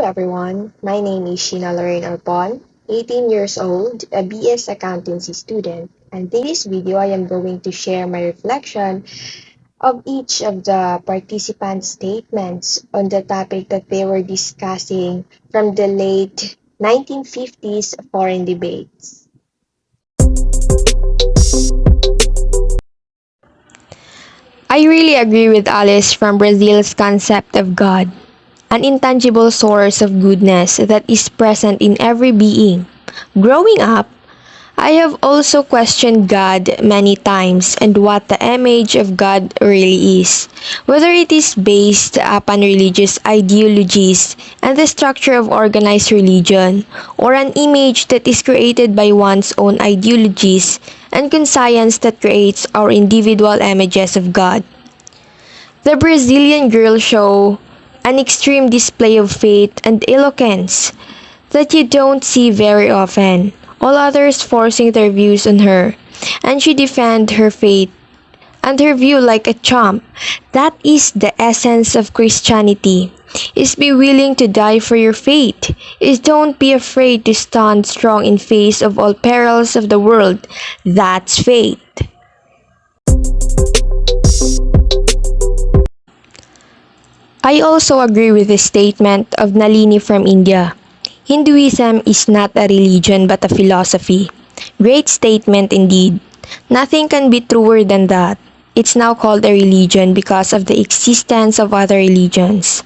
everyone. My name is Sheena Lorraine Arpon, 18 years old, a BS accountancy student. And in this video, I am going to share my reflection of each of the participants' statements on the topic that they were discussing from the late 1950s foreign debates. I really agree with Alice from Brazil's concept of God, an intangible source of goodness that is present in every being. Growing up, I have also questioned God many times and what the image of God really is, whether it is based upon religious ideologies and the structure of organized religion, or an image that is created by one's own ideologies and conscience that creates our individual images of God. The Brazilian girl show an extreme display of faith and eloquence that you don't see very often, all others forcing their views on her, and she defend her faith and her view like a champ. That is the essence of Christianity. Is be willing to die for your faith. Is don't be afraid to stand strong in face of all perils of the world. That's faith. I also agree with the statement of Nalini from India. Hinduism is not a religion but a philosophy. Great statement indeed. Nothing can be truer than that. It's now called a religion because of the existence of other religions.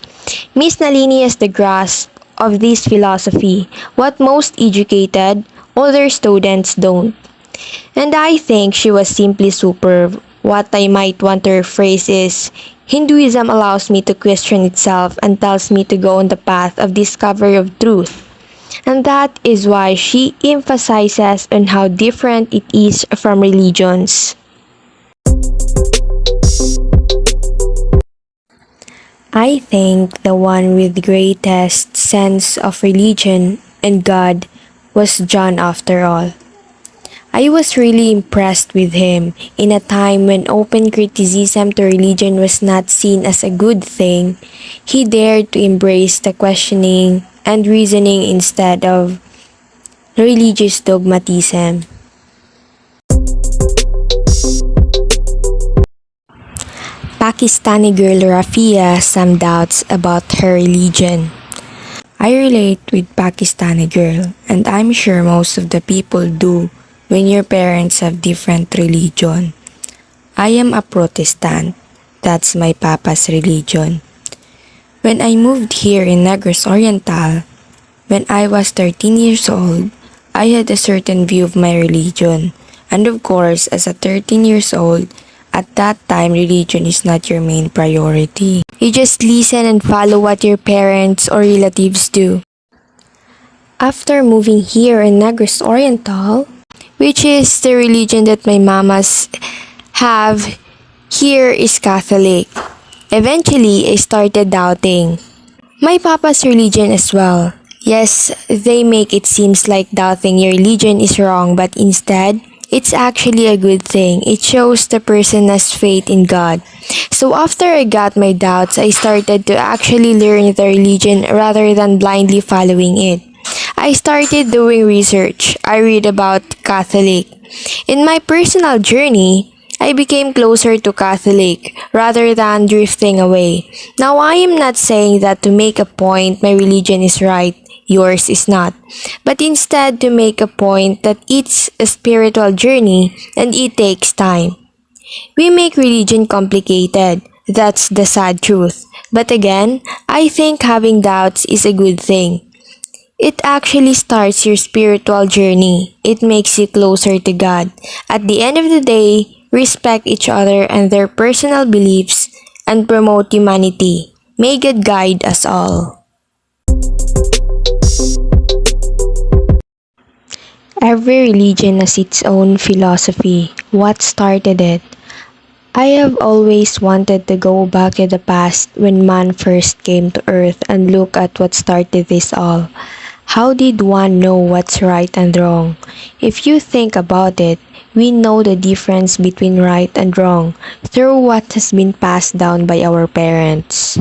Miss Nalini has the grasp of this philosophy, what most educated, older students don't. And I think she was simply superb. What I might want to rephrase is, Hinduism allows me to question itself and tells me to go on the path of discovery of truth. And that is why she emphasizes on how different it is from religions. I think the one with the greatest sense of religion and God was John after all. I was really impressed with him in a time when open criticism to religion was not seen as a good thing. He dared to embrace the questioning and reasoning instead of religious dogmatism. Pakistani girl Rafia some doubts about her religion. I relate with Pakistani girl, and I'm sure most of the people do when your parents have different religion. I am a Protestant. That's my papa's religion. When I moved here in Negros Oriental, when I was 13 years old, I had a certain view of my religion. And of course, as a 13 years old, at that time, religion is not your main priority. You just listen and follow what your parents or relatives do. After moving here in Negros Oriental, which is the religion that my mamas have, here is Catholic. Eventually, I started doubting my papa's religion as well. Yes, they make it seems like doubting your religion is wrong, but instead, it's actually a good thing. It shows the person has faith in God. So after I got my doubts, I started to actually learn the religion rather than blindly following it. I started doing research. I read about Catholic. In my personal journey, I became closer to Catholic rather than drifting away. Now, I am not saying that to make a point my religion is right, yours is not, but instead to make a point that it's a spiritual journey and it takes time. We make religion complicated. That's the sad truth. But again, I think having doubts is a good thing. It actually starts your spiritual journey. It makes you closer to God. At the end of the day, respect each other and their personal beliefs and promote humanity. May God guide us all. Every religion has its own philosophy. What started it? I have always wanted to go back to the past when man first came to earth and look at what started this all. How did one know what's right and wrong? If you think about it, we know the difference between right and wrong through what has been passed down by our parents.